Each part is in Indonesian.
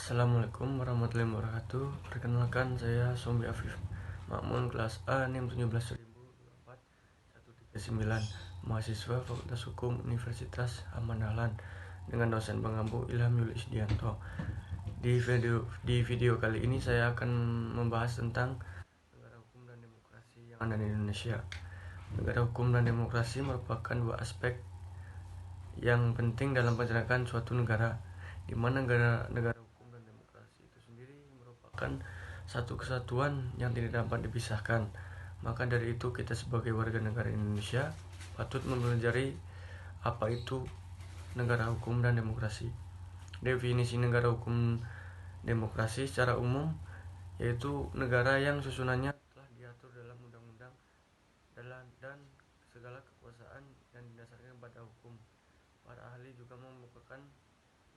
Assalamualaikum warahmatullahi wabarakatuh. Perkenalkan, saya Sombi Afif Makmun, kelas A, NIM 17.024.139, mahasiswa Fakultas Hukum Universitas Ahmad Dahlan, dengan dosen pengampu Ilham Yuli Isdianto. Di video kali ini saya akan membahas tentang negara hukum dan demokrasi yang ada di Indonesia. Negara hukum dan demokrasi merupakan dua aspek yang penting dalam penyelenggaraan suatu negara, di mana negara hukum dan demokrasi itu sendiri merupakan satu kesatuan yang tidak dapat dipisahkan. Maka dari itu, kita sebagai warga negara Indonesia patut mempelajari apa itu negara hukum dan demokrasi. Definisi negara hukum demokrasi secara umum yaitu negara yang susunannya telah diatur dalam undang-undang dan segala kekuasaan yang didasarkan pada hukum. Para ahli juga mengemukakan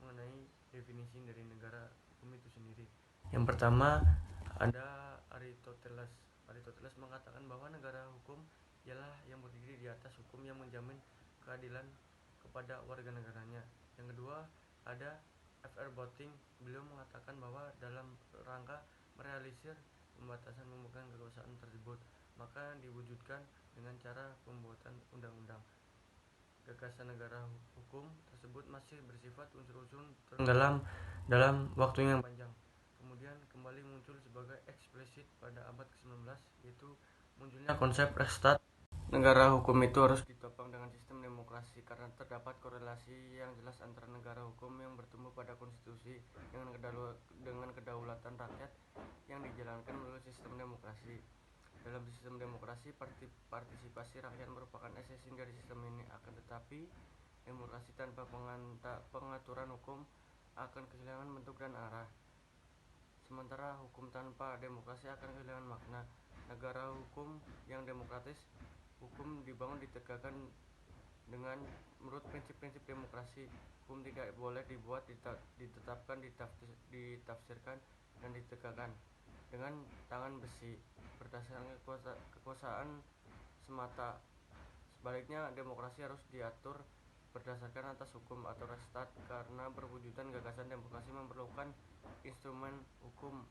mengenai definisi dari negara hukum itu sendiri. Yang pertama ada Aristoteles. Aristoteles mengatakan bahwa negara hukum ialah yang berdiri di atas hukum yang menjamin keadilan kepada warga negaranya. Yang kedua ada F.R. Boting. Beliau mengatakan bahwa dalam rangka merealisir pembatasan pemegang kekuasaan tersebut, maka diwujudkan dengan cara pembuatan undang-undang. Gagasan negara hukum tersebut masih bersifat unsur-unsur tenggelam dalam waktu yang panjang, kemudian kembali muncul sebagai eksplisit pada abad ke-19, yaitu munculnya konsep Rechtsstaat. Negara hukum itu harus ditopang dengan sistem demokrasi karena terdapat korelasi yang jelas antara negara hukum yang bertumbuh pada konstitusi dengan kedaulatan rakyat yang dijalankan melalui sistem demokrasi. Dalam sistem demokrasi, partisipasi rakyat merupakan esensi dari sistem ini. Akan tetapi, demokrasi tanpa pengaturan hukum akan kehilangan bentuk dan arah. Sementara hukum tanpa demokrasi akan kehilangan makna. Negara hukum yang demokratis, hukum dibangun ditegakkan dengan menurut prinsip-prinsip demokrasi. Hukum tidak boleh dibuat, ditetapkan, ditafsirkan, dan ditegakkan dengan tangan besi berdasarkan kekuasaan semata. Sebaliknya, demokrasi harus diatur berdasarkan atas hukum atau Rechtsstaat, karena perwujudan gagasan demokrasi memerlukan instrumen hukum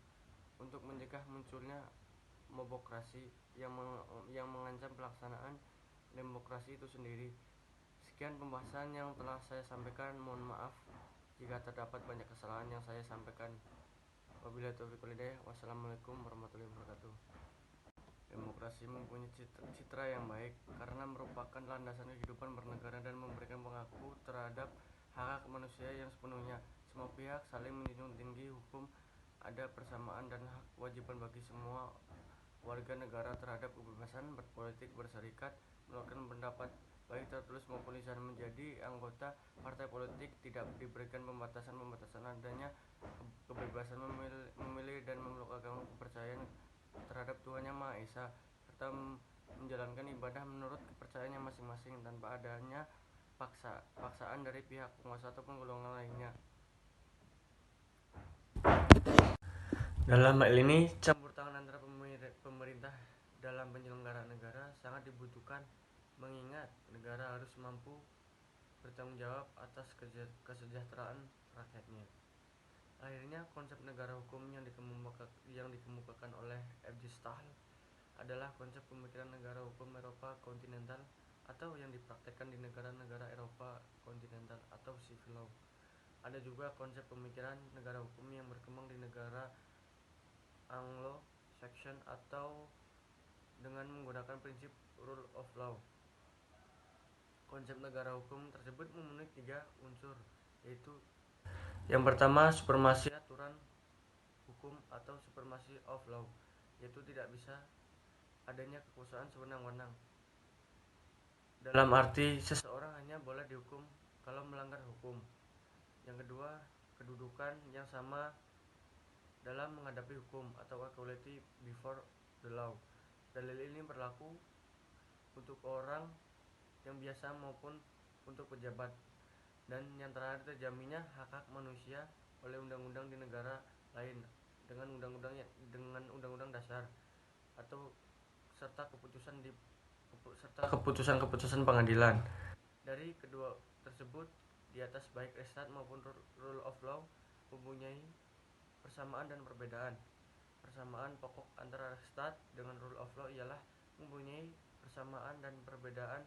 untuk mencegah munculnya mobokrasi yang mengancam pelaksanaan demokrasi itu sendiri. Sekian pembahasan yang telah saya sampaikan. Mohon maaf jika terdapat banyak kesalahan yang saya sampaikan. Wabillahi taufiq wal hidayah. Wassalamualaikum warahmatullahi wabarakatuh. Demokrasi mempunyai citra yang baik karena merupakan landasan kehidupan bernegara dan memberikan pengaku terhadap hak manusia yang sepenuhnya. Semua pihak saling menjunjung tinggi hukum, ada persamaan dan hak kewajiban bagi semua warga negara terhadap kebebasan berpolitik, berserikat, mengeluarkan pendapat baik tertulis maupun lisan. Menjadi anggota partai politik tidak diberikan pembatasan adanya kebebasan memilih dan memeluk agama kepercayaan terhadap Tuhan Yang Maha Esa, serta menjalankan ibadah menurut kepercayaannya masing-masing tanpa adanya paksaan dari pihak penguasa ataupun golongan lainnya. Dalam hal ini, campur tangan antara pemerintah dalam penyelenggaraan negara sangat dibutuhkan, mengingat negara harus mampu bertanggung jawab atas kesejahteraan rakyatnya. Akhirnya, konsep negara hukum yang dikemukakan oleh F.J. Stahl adalah konsep pemikiran negara hukum Eropa kontinental, atau yang dipraktekkan di negara-negara Eropa kontinental atau civil law. Ada juga konsep pemikiran negara hukum yang berkembang di negara Anglo-Saxon atau dengan menggunakan prinsip rule of law. Konsep negara hukum tersebut memenuhi 3 unsur, yaitu yang pertama, supremasi aturan hukum atau supremasi of law, yaitu tidak bisa adanya kekuasaan sewenang-wenang. Dalam arti seseorang hanya boleh dihukum kalau melanggar hukum. Yang kedua, kedudukan yang sama dalam menghadapi hukum atau equality before the law. Dalil ini berlaku untuk orang yang biasa maupun untuk pejabat. Dan yang terakhir, terjaminnya hak-hak manusia oleh undang-undang di negara lain dengan undang-undang dasar atau serta keputusan pengadilan. Dari kedua tersebut di atas, baik Rechtsstaat maupun rule of law mempunyai Persamaan dan perbedaan. Persamaan pokok antara stat dengan rule of law ialah mempunyai persamaan dan perbedaan